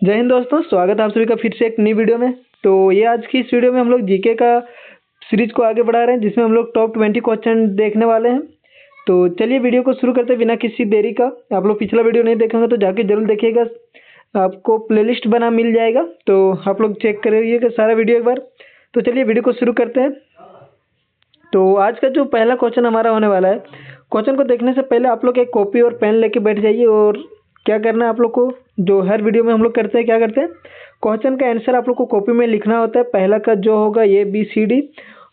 जय हिंद दोस्तों, स्वागत है आप सभी का फिर से एक नई वीडियो में। तो ये आज की इस वीडियो में हम लोग जीके का सीरीज को आगे बढ़ा रहे हैं, जिसमें हम लोग टॉप 20 क्वेश्चन देखने वाले हैं। तो चलिए वीडियो को शुरू करते हैं बिना किसी देरी का। आप लोग पिछला वीडियो नहीं देखेंगे तो जाके जरूर देखिएगा, आपको प्लेलिस्ट बना मिल जाएगा, तो आप लोग चेक करिएगा सारा वीडियो एक बार। तो चलिए वीडियो को शुरू करते हैं। तो आज का जो पहला क्वेश्चन हमारा होने वाला है, क्वेश्चन को देखने से पहले आप लोग एक कॉपी और पेन लेके बैठ जाइए। और क्या करना है आप लोग को, जो हर वीडियो में हम लोग करते हैं, क्या करते हैं, क्वेश्चन का आंसर आप लोग को कॉपी में लिखना होता है। पहला का जो होगा ए बी सी डी,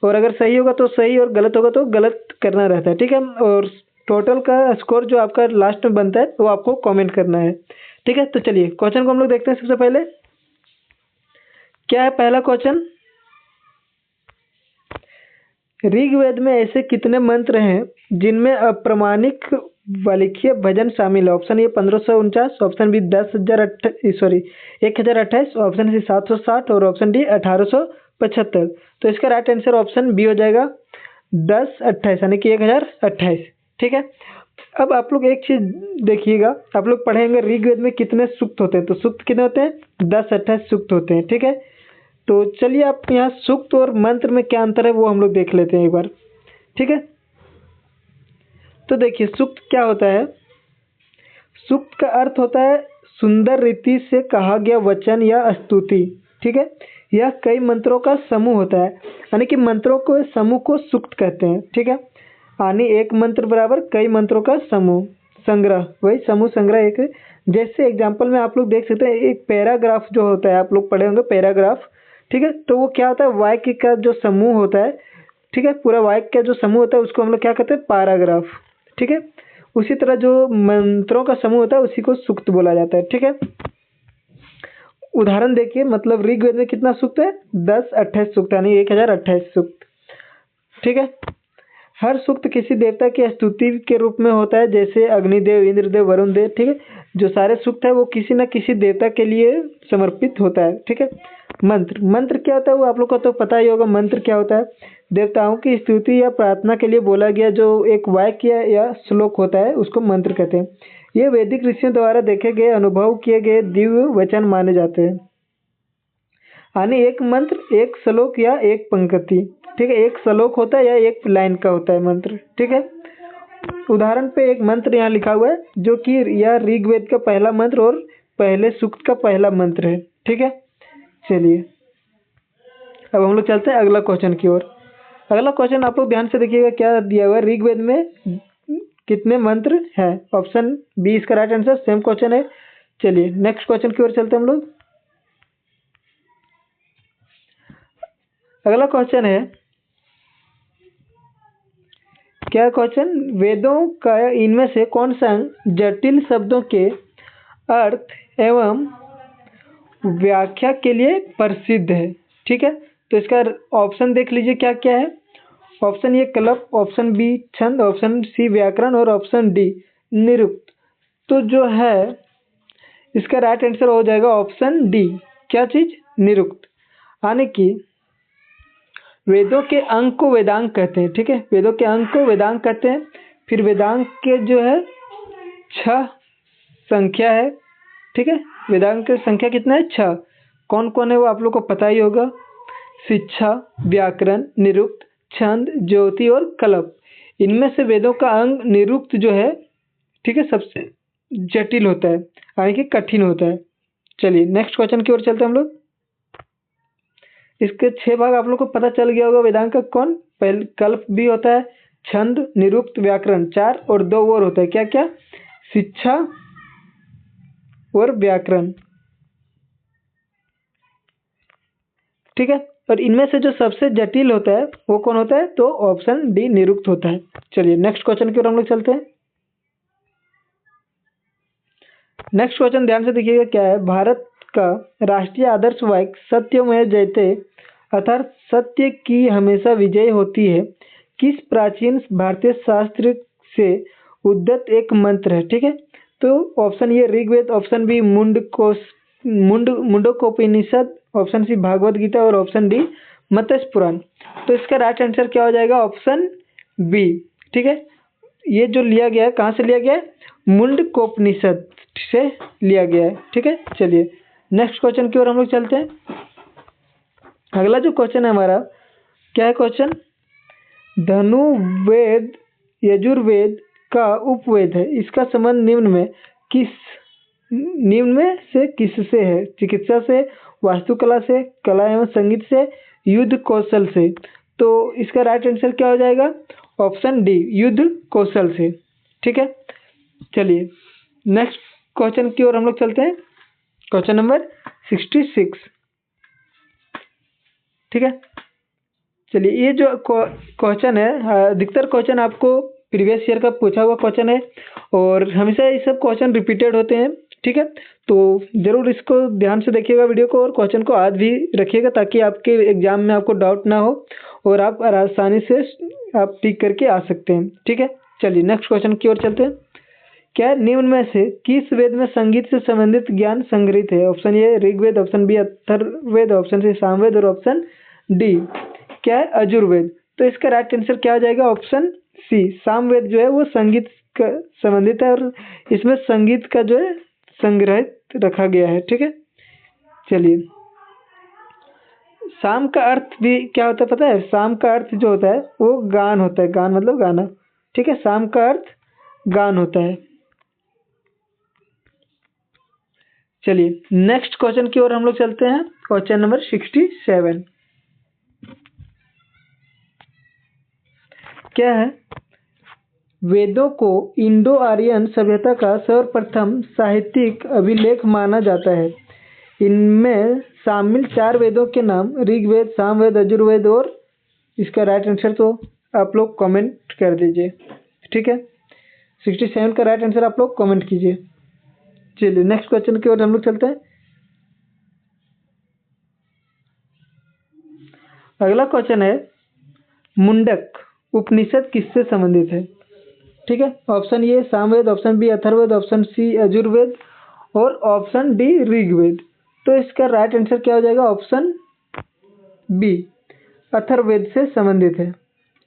और अगर सही होगा तो सही और गलत होगा तो गलत करना रहता है, ठीक है। और टोटल का स्कोर जो आपका लास्ट में बनता है वो आपको कमेंट करना है, ठीक है। तो चलिए क्वेश्चन को हम लोग देखते हैं। सबसे पहले क्या है पहला क्वेश्चन, ऋग्वेद में ऐसे कितने मंत्र हैं जिनमें अप्रामाणिक वालिखीय भजन शामिल है। Option A 1549, option B 1028, option C 760 और ऑप्शन डी 1875। तो इसका राइट आंसर ऑप्शन बी हो जाएगा 1028, यानी कि 1028, ठीक है। अब आप लोग एक चीज देखिएगा, आप लोग पढ़ेंगे ऋग्वेद में कितने सूक्त होते हैं, तो सूक्त कितने होते हैं, 1028 सूक्त होते हैं, ठीक है। तो चलिए आप यहाँ सूक्त और मंत्र में क्या अंतर है वो हम लोग देख लेते हैं एक बार, ठीक है। तो देखिए सूक्त क्या होता है, सूक्त का अर्थ होता है सुंदर रीति से कहा गया वचन या स्तुति, ठीक है। यह कई मंत्रों का समूह होता है, यानी कि मंत्रों को समूह को सूक्त कहते हैं, ठीक है। यानी एक मंत्र बराबर कई मंत्रों का समूह, संग्रह, वही समूह संग्रह एक। जैसे एग्जाम्पल में आप लोग देख सकते हैं, एक पैराग्राफ जो होता है, आप लोग पढ़े होंगे पैराग्राफ, ठीक है। तो वो क्या होता है, वाक्य का जो समूह होता है, ठीक है, पूरा वाक्य का जो समूह होता है उसको हम लोग क्या कहते हैं, पैराग्राफ, ठीक है। उसी तरह जो मंत्रों का समूह होता है उसी को सूक्त बोला जाता है, ठीक है। उदाहरण देखिए, मतलब ऋग्वेद में कितना सूक्त है, 1028 सूक्त, यानी 1028 सूक्त, ठीक है। हर सूक्त किसी देवता की स्तुति के रूप में होता है, जैसे अग्निदेव, इंद्रदेव, वरुण देव, ठीक है। जो सारे सूक्त है वो किसी न किसी देवता के लिए समर्पित होता है, ठीक है। मंत्र क्या होता है वो आप लोग को तो पता ही होगा। मंत्र क्या होता है, देवताओं की स्तुति या प्रार्थना के लिए बोला गया जो एक वाक्य या श्लोक होता है उसको मंत्र कहते हैं। ये वैदिक ऋषियों द्वारा देखे गए, अनुभव किए गए दिव्य वचन माने जाते हैं। यानी एक मंत्र, एक श्लोक या एक पंक्ति, ठीक है। एक श्लोक होता है या एक लाइन का होता है मंत्र, ठीक है। उदाहरण पे एक मंत्र यहाँ लिखा हुआ है जो कि यह ऋग्वेद का पहला मंत्र और पहले सूक्त का पहला मंत्र है, ठीक है। चलिए अब हम लोग चलते हैं अगला क्वेश्चन की ओर। अगला क्वेश्चन आप लोग ध्यान से देखिएगा, क्या दिया हुआ है, ऋग्वेद में कितने मंत्र हैं। ऑप्शन बी इसका राइट आंसर, सेम क्वेश्चन है। चलिए नेक्स्ट क्वेश्चन की ओर चलते हैं हम लोग। अगला क्वेश्चन है, क्या क्वेश्चन, वेदों का इनमें से कौन सा जटिल शब्दों के अर्थ एवं व्याख्या के लिए प्रसिद्ध है, ठीक है। तो इसका ऑप्शन देख लीजिए क्या क्या है। ऑप्शन ए कल्प, ऑप्शन बी छंद, ऑप्शन सी व्याकरण और ऑप्शन डी निरुक्त। तो जो है इसका राइट आंसर हो जाएगा ऑप्शन डी, क्या चीज, निरुक्त। यानी कि वेदों के अंग को वेदांग कहते हैं, ठीक है। वेदों के अंग को वेदांग कहते हैं। फिर वेदांग के जो है 6 संख्या है, ठीक है। वेदांग की संख्या कितना है, 6। कौन कौन है वो आप लोग को पता ही होगा, शिक्षा, व्याकरण, निरुक्त, छंद, ज्योति और कल्प। इनमें से वेदों का अंग निरुक्त जो है, ठीक है, सबसे जटिल होता है, यानी कि कठिन होता है। चलिए नेक्स्ट क्वेश्चन की ओर चलते हैं हम लोग। इसके 6 भाग आप लोग को पता चल गया होगा। वेदांग का कौन, पहले कल्प भी होता है, छंद, निरुक्त, व्याकरण 4 और 2 और होता है, क्या क्या, शिक्षा और व्याकरण, ठीक है। और इनमें से जो सबसे जटिल होता है वो कौन होता है, तो ऑप्शन डी निरुक्त होता है। चलिए नेक्स्ट क्वेश्चन की ओर हम लोग चलते हैं। नेक्स्ट क्वेश्चन ध्यान से देखिएगा, क्या है, भारत का राष्ट्रीय आदर्श वाक्य सत्यमेव जयते अर्थात सत्य की हमेशा विजय होती है किस प्राचीन भारतीय शास्त्र से उद्धत एक मंत्र है, ठीक है। तो option A Rigveda, option B Mundakopanishad, option C Bhagavad Gita और ऑप्शन डी मत्स्य पुराण। तो इसका राइट आंसर क्या हो जाएगा, ऑप्शन बी, ठीक है। ये जो लिया गया है कहाँ से लिया गया है, मुंडकोपनिषद से लिया गया है, ठीक है। चलिए नेक्स्ट क्वेश्चन की ओर हम लोग चलते हैं। अगला जो क्वेश्चन है हमारा, क्या है क्वेश्चन? धनुर्वेद यजुर्वेद का उपवेद है, इसका संबंध निम्न में से किससे है? चिकित्सा से, वास्तुकला से, कला एवं संगीत से, युद्ध कौशल से। तो इसका राइट आंसर क्या हो जाएगा? ऑप्शन डी, युद्ध कौशल से। ठीक है, चलिए नेक्स्ट क्वेश्चन की ओर हम लोग चलते हैं। Question number 66। ठीक है, चलिए ये जो क्वेश्चन है, अधिकतर क्वेश्चन आपको प्रीवियस ईयर का पूछा हुआ क्वेश्चन है और हमेशा ये सब क्वेश्चन रिपीटेड होते हैं। ठीक है, तो जरूर इसको ध्यान से देखिएगा वीडियो को और क्वेश्चन को याद भी रखिएगा ताकि आपके एग्जाम में आपको डाउट ना हो और आप आसानी से आप टिक करके आ सकते हैं। ठीक है, चलिए नेक्स्ट क्वेश्चन की ओर चलते हैं। क्या निम्न में से किस वेद में संगीत से संबंधित ज्ञान संग्रहित है? Option A Rigveda, option B Atharvaveda, option C Samaveda और ऑप्शन डी क्या है? यजुर्वेद। तो इसका राइट आंसर क्या हो जाएगा? ऑप्शन सी, सामवेद जो है वो संगीत का संबंधित है और इसमें संगीत का जो है संग्रहित रखा गया है। ठीक है, चलिए साम का अर्थ भी क्या होता है पता है? साम का अर्थ जो होता है वो गान होता है, गान मतलब गाना। ठीक है, साम का अर्थ गान होता है। चलिए नेक्स्ट क्वेश्चन की ओर हम लोग चलते हैं। क्वेश्चन नंबर 67 क्या है? वेदों को इंडो आर्यन सभ्यता का सर्वप्रथम साहित्यिक अभिलेख माना जाता है। इनमें शामिल 4 वेदों के नाम ऋग्वेद, सामवेद, यजुर्वेद और इसका राइट आंसर तो आप लोग कमेंट कर दीजिए। ठीक है, 67 का राइट आंसर आप लोग कमेंट कीजिए। चलिए नेक्स्ट क्वेश्चन की ओर हम लोग चलते हैं। अगला क्वेश्चन है, मुंडक उपनिषद किससे संबंधित है? ठीक है, option A Samaveda, option B Atharvaveda, option C Yajurveda और ऑप्शन डी ऋग्वेद। तो इसका राइट आंसर क्या हो जाएगा? ऑप्शन बी, अथर्ववेद से संबंधित है।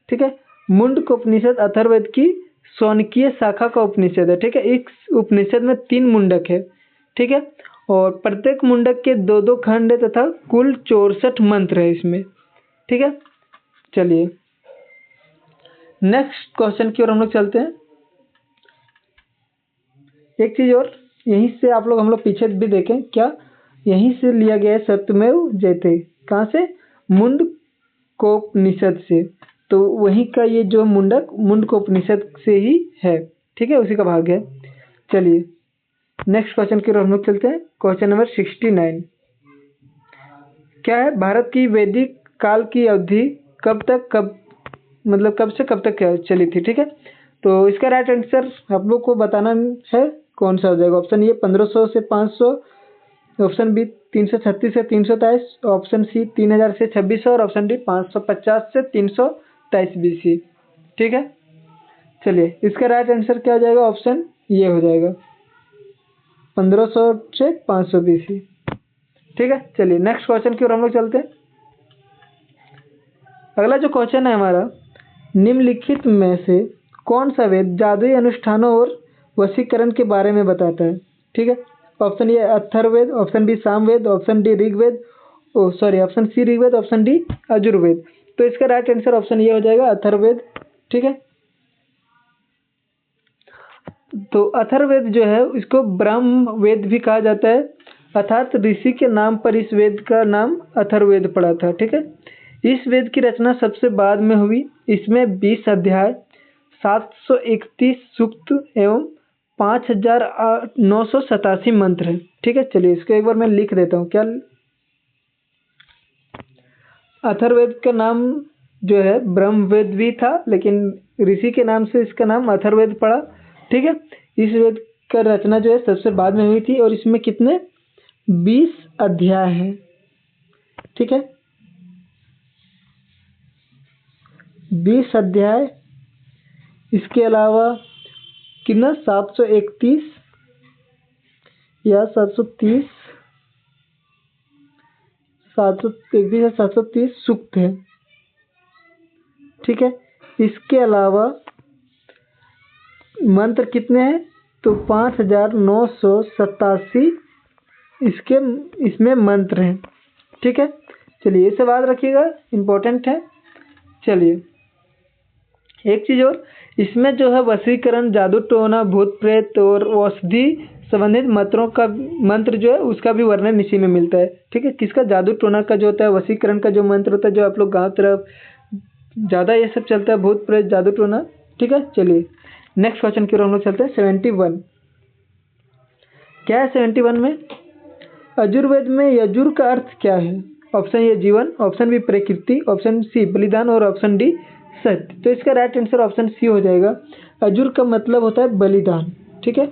ठीक है, मुंडक उपनिषद अथर्ववेद की शौनकीय शाखा का उपनिषद है। ठीक है, इस उपनिषद में 3 मुंडक है। ठीक है, और प्रत्येक मुंडक के 2-2 खंड है तथा कुल 64 मंत्र है इसमें। ठीक है, चलिए नेक्स्ट क्वेश्चन की ओर हम लोग चलते हैं। एक चीज और, यहीं से आप लोग हम लोग पीछे भी देखें, क्या यहीं से लिया गया है सत्यमेव जयते। कहाँ से? मुंडकोपनिषद से। तो वहीं का ये जो मुंडकोपनिषद से ही है। ठीक है, उसी का भाग है। चलिए नेक्स्ट क्वेश्चन की ओर हम लोग चलते हैं। क्वेश्चन नंबर 69 क्या है? भारत की वैदिक काल की अवधि कब से कब तक चली थी? ठीक है, तो इसका राइट आंसर आप लोग को बताना है कौन सा हो जाएगा। ऑप्शन ए 1500 से 500, ऑप्शन बी 336 से 323, ऑप्शन सी 3000 से 2600 और ऑप्शन डी 550 से 323 BC। ठीक है, चलिए इसका राइट आंसर क्या हो जाएगा? ऑप्शन ये हो जाएगा 1500 से 500 BC। ठीक है, चलिए नेक्स्ट क्वेश्चन की ओर हम लोग चलते हैं। अगला जो क्वेश्चन है हमारा, निम्नलिखित में से कौन सा वेद जादुई अनुष्ठानों और वशीकरण के बारे में बताता है? ठीक है, option A Atharvaveda, option B Samaveda, option D Rigveda, option C Rigveda, option D Yajurveda. तो इसका राइट आंसर ऑप्शन ए हो जाएगा अथर्ववेद। ठीक है, तो अथर्ववेद जो है इसको ब्रह्म वेद भी कहा जाता है, अर्थात ऋषि के नाम पर इस वेद का नाम अथर्ववेद पड़ा था। ठीक है, इस वेद की रचना सबसे बाद में हुई। इसमें 20 अध्याय, 731 सूक्त एवं 5987 मंत्र है। ठीक है, चलिए इसको एक बार मैं लिख देता हूँ। क्या अथर्ववेद का नाम जो है ब्रह्मवेद भी था, लेकिन ऋषि के नाम से इसका नाम अथर्ववेद पड़ा। ठीक है, इस वेद का रचना जो है सबसे बाद में हुई थी और इसमें कितने 20 अध्याय हैं। ठीक है, 20 अध्याय, इसके अलावा कितना 731 या 730 731 या 730 सूक्त है। ठीक है, इसके अलावा मंत्र कितने हैं? तो 5987 इसके इसमें मंत्र हैं। ठीक है, चलिए ये सब याद रखिएगा, इम्पोर्टेंट है। चलिए एक चीज़ और, इसमें जो है वशीकरण, जादू टोना, भूत प्रेत और औषधि संबंधित मंत्र जो है उसका भी वर्णन इसी में मिलता है। ठीक है, किसका? जादू टोना का जो होता है, वशीकरण का जो मंत्र होता है, जो आप लोग गाँव तरफ ज़्यादा ये सब चलता है, भूत प्रेत जादू टोना। ठीक है, चलिए नेक्स्ट क्वेश्चन की ओर हम लोग चलते हैं। 71 क्या है? 71 में यजुर्वेद में यजुर का अर्थ क्या है? ऑप्शन ए जीवन, ऑप्शन बी प्रकृति, ऑप्शन सी बलिदान और ऑप्शन डी सत्य। तो इसका राइट आंसर ऑप्शन सी हो जाएगा। यजुर का मतलब होता है बलिदान। ठीक है,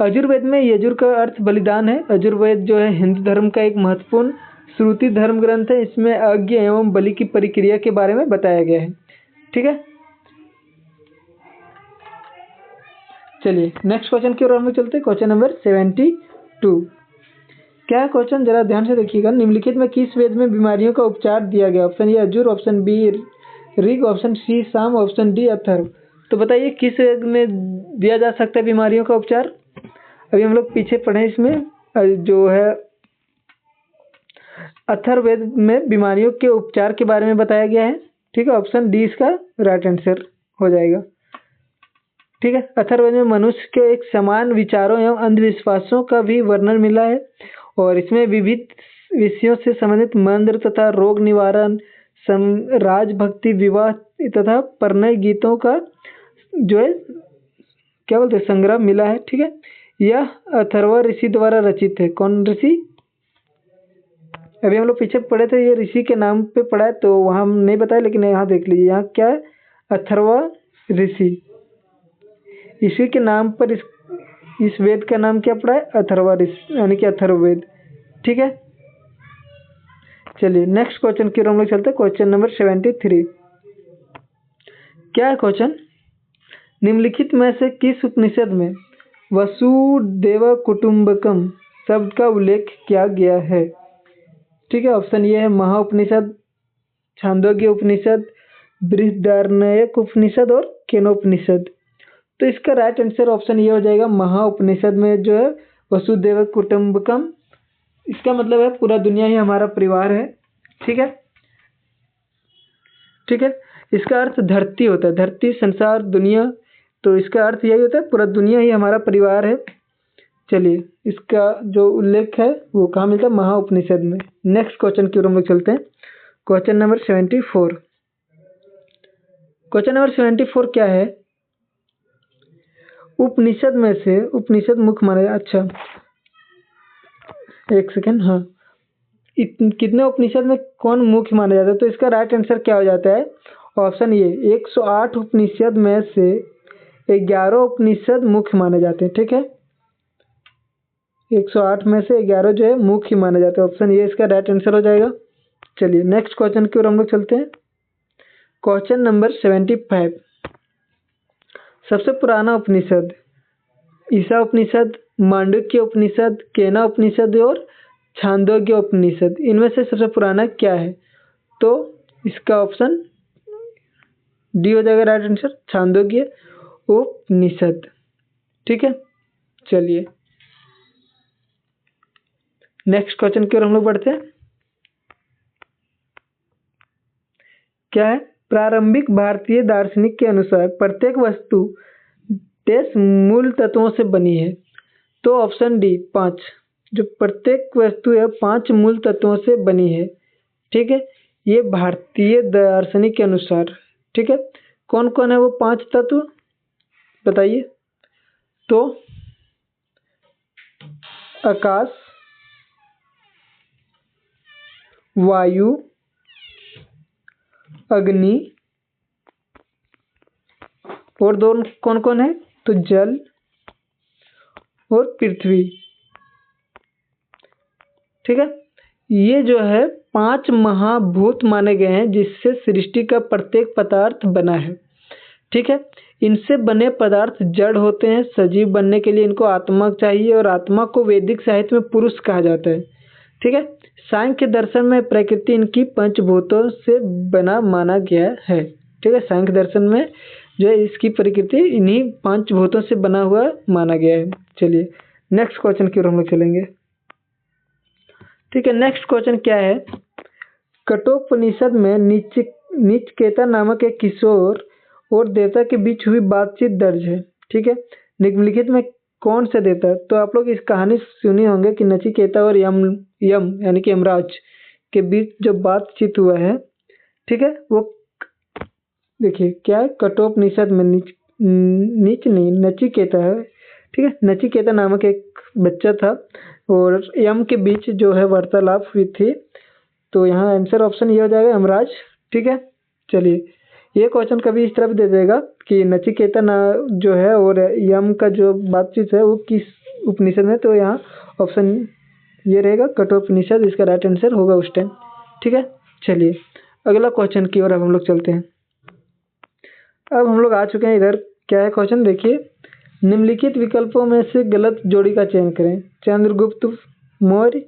यजुर्वेद में यजुर का अर्थ बलिदान है। यजुर्वेद जो है हिंदू धर्म का एक महत्वपूर्ण श्रुति धर्म ग्रंथ है। इसमें यज्ञ एवं बलि की प्रक्रिया के बारे में बताया गया है। ठीक है, चलिए नेक्स्ट क्वेश्चन की ओर हम लोग चलते हैं। क्वेश्चन नंबर 72 क्या है क्वेश्चन? जरा ध्यान से देखिएगा। निम्नलिखित में किस वेद में बीमारियों का उपचार दिया गया? Option A Yajur, option B Rig, option C Sama, option D Atharva. तो बताइए किस वेद में दिया जा सकता है बीमारियों का उपचार? अभी हम लोग पीछे पढ़े, इसमें जो है अथर्ववेद में बीमारियों के उपचार के बारे में बताया गया है। ठीक है, ऑप्शन डी इसका राइट आंसर हो जाएगा। ठीक है, अथर्ववेद में मनुष्य के एक समान विचारों एवं अंधविश्वासों का भी वर्णन मिला है और इसमें विविध विषयों से संबंधित मंत्र तथा रोग निवारण, राजभक्ति, विवाह तथा परिणय गीतों का जो है क्या बोलते हैं संग्रह मिला है। ठीक है, यह अथर्व ऋषि द्वारा रचित है। कौन ऋषि? अभी हम लोग पीछे पढ़े थे, ये ऋषि के नाम पे पढ़ा है तो वहाँ हम नहीं बताया, लेकिन यहाँ देख लीजिए, यहाँ क्या है? अथर्व ऋषि। इसी के नाम पर इस वेद का नाम क्या पड़ा है? अथर्व ऋषि, यानी कि अथर्ववेद। ठीक है, चलिए नेक्स्ट क्वेश्चन की ओर हम लोग चलते हैं। क्वेश्चन नंबर 73 क्या है क्वेश्चन? निम्नलिखित में से किस उपनिषद में वसुदेव कुटुंबकम शब्द का उल्लेख किया गया है? ठीक है, ऑप्शन ये है महाउपनिषद, छांदोग्य उपनिषद, बृहदारण्यक उपनिषद और केनोपनिषद। तो इसका राइट आंसर ऑप्शन ये हो जाएगा महाउपनिषद में जो है वसुदेव कुटुंबकम, इसका मतलब है पूरा दुनिया ही हमारा परिवार है। ठीक है, ठीक है, इसका अर्थ धरती होता है, धरती, संसार, दुनिया। तो इसका अर्थ यही होता है पूरा दुनिया ही हमारा परिवार है। चलिए इसका जो उल्लेख है वो कहाँ मिलता है? महाउपनिषद में। नेक्स्ट क्वेश्चन की ओर हम लोग चलते हैं। क्वेश्चन नंबर 74 क्वेश्चन नंबर 74 क्या है? उपनिषद में से उपनिषद मुख्य माना जाए। अच्छा एक सेकेंड, हाँ, कितने उपनिषद में कौन मुख्य माना जाता है? तो इसका राइट आंसर क्या हो जाता है? ऑप्शन ये 108 उपनिषद में से 11 उपनिषद मुख्य माने जाते हैं। ठीक है, 108 में से 11 जो है मुख्य माने जाते हैं। ऑप्शन ये इसका राइट आंसर हो जाएगा। चलिए नेक्स्ट क्वेश्चन की ओर हम लोग चलते हैं। क्वेश्चन नंबर 75 सबसे पुराना उपनिषद ईसा उपनिषद, मांडुक्य उपनिषद, केना उपनिषद और छांदोग्य उपनिषद, इनमें से सबसे पुराना क्या है? तो इसका ऑप्शन डी हो जाएगा राइट आंसर, छांदोग्य उपनिषद। ठीक है, चलिए नेक्स्ट क्वेश्चन की ओर हम लोग बढ़ते हैं। क्या है? प्रारंभिक भारतीय दार्शनिक के अनुसार प्रत्येक वस्तु 10 मूल तत्वों से बनी है। तो ऑप्शन डी 5, जो प्रत्येक वस्तु है 5 मूल तत्वों से बनी है। ठीक है, ये भारतीय दार्शनिक के अनुसार। ठीक है, कौन कौन है वो 5 तत्व बताइए? तो आकाश, वायु, अग्नि और दो कौन कौन है? तो जल और पृथ्वी। ठीक है, ये जो है 5 महाभूत माने गए हैं जिससे सृष्टि का प्रत्येक पदार्थ बना है। ठीक है, इनसे बने पदार्थ जड़ होते हैं। सजीव बनने के लिए इनको आत्मा चाहिए और आत्मा को वैदिक साहित्य में पुरुष कहा जाता है। ठीक है, सांख्य दर्शन में प्रकृति इनकी पंचभूतों से बना माना गया है। ठीक है, सांख्य दर्शन में जो है इसकी प्रकृति इन्हीं 5 भूतों से बना हुआ माना गया है। चलिए नेक्स्ट क्वेश्चन की ओर हम लोग चलेंगे। ठीक है, नेक्स्ट क्वेश्चन क्या है, कठोपनिषद में नचिकेता नामक एक किशोर और देवता के बीच हुई बातचीत दर्ज है। ठीक है, निम्नलिखित में कौन सा देवता है? तो आप लोग इस कहानी सुनी होंगे कि नचिकेता और यम यम यानी कि यमराज के बीच जो बातचीत हुआ है, ठीक है, वो देखिए क्या है, कठोपनिषद में नचिकेता है। ठीक है, नचिकेता नामक एक बच्चा था और यम के बीच जो है वार्तालाप हुई थी। तो यहाँ आंसर ऑप्शन ये हो जाएगा यमराज। ठीक है, चलिए ये क्वेश्चन कभी इस तरह भी दे देगा कि नचिकेता ना जो है और यम का जो बातचीत है वो किस उपनिषद में, तो यहाँ ऑप्शन ये रहेगा कठोपनिषद, इसका राइट आंसर होगा उस टाइम। ठीक है, चलिए अगला क्वेश्चन की ओर अब हम लोग चलते हैं। अब हम लोग आ चुके हैं इधर, क्या है क्वेश्चन देखिए, निम्नलिखित विकल्पों में से गलत जोड़ी का चयन करें। चंद्रगुप्त मौर्य,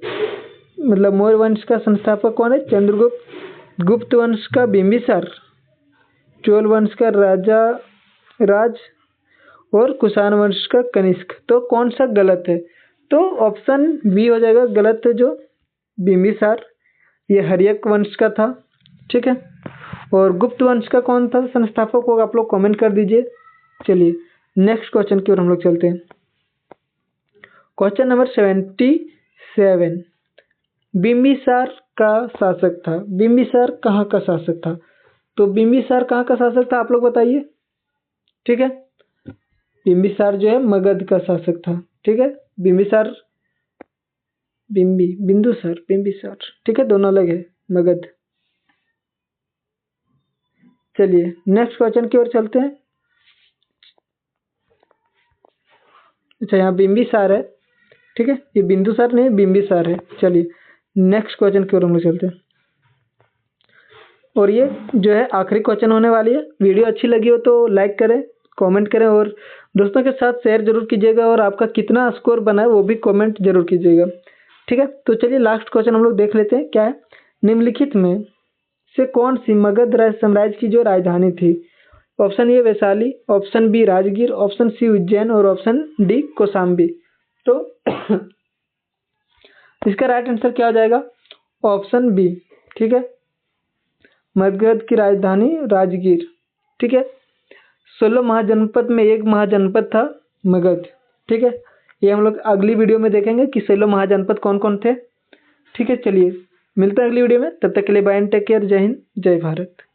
मतलब मौर्य वंश का संस्थापक कौन है? चंद्रगुप्त। गुप्त वंश का बिंबिसार, चोल वंश का राजा राज और कुषाण वंश का कनिष्क। तो कौन सा गलत है? तो ऑप्शन बी हो जाएगा गलत है, जो बिंबिसार, ये हर्यक वंश का था। ठीक है, और गुप्त वंश का कौन था संस्थापक होगा, आप लोग कमेंट कर दीजिए। चलिए नेक्स्ट क्वेश्चन की ओर हम लोग चलते हैं। क्वेश्चन नंबर 77, बिंबिसार का शासक था। बिंबिसार कहाँ का शासक था? तो बिंबिसार कहाँ का शासक था, आप लोग बताइए। ठीक है, बिंबिसार जो है मगध का शासक था। ठीक है, बिंबिसार बिंदुसार बिंबिसार, ठीक है, दोनों अलग है, मगध। चलिए नेक्स्ट क्वेश्चन की ओर चलते हैं। अच्छा, यहाँ बिंबिसार है। ठीक है, ये बिंदुसार नहीं बिंबिसार है। चलिए नेक्स्ट क्वेश्चन की ओर हम लोग चलते हैं, और ये जो है आखिरी क्वेश्चन होने वाली है। वीडियो अच्छी लगी हो तो लाइक करें, कमेंट करें और दोस्तों के साथ शेयर जरूर कीजिएगा, और आपका कितना स्कोर बना है वो भी कमेंट जरूर कीजिएगा। ठीक है, तो चलिए लास्ट क्वेश्चन हम लोग देख लेते हैं। क्या है, निम्नलिखित में से कौन सी मगध साम्राज्य की जो राजधानी थी? Option A Vaishali, option B Rajgir, option C Ujjain और ऑप्शन डी कौशाम्बी। तो इसका राइट आंसर क्या हो जाएगा? Option B. ठीक है, मगध की राजधानी राजगीर। ठीक है, 16 महाजनपद में एक महाजनपद था मगध। ठीक है, ये हम लोग अगली वीडियो में देखेंगे कि 16 महाजनपद कौन कौन थे। ठीक है, चलिए मिलते हैं अगली वीडियो में, तब तक के लिए बाय एंड टेक केयर। जय हिंद, जय भारत।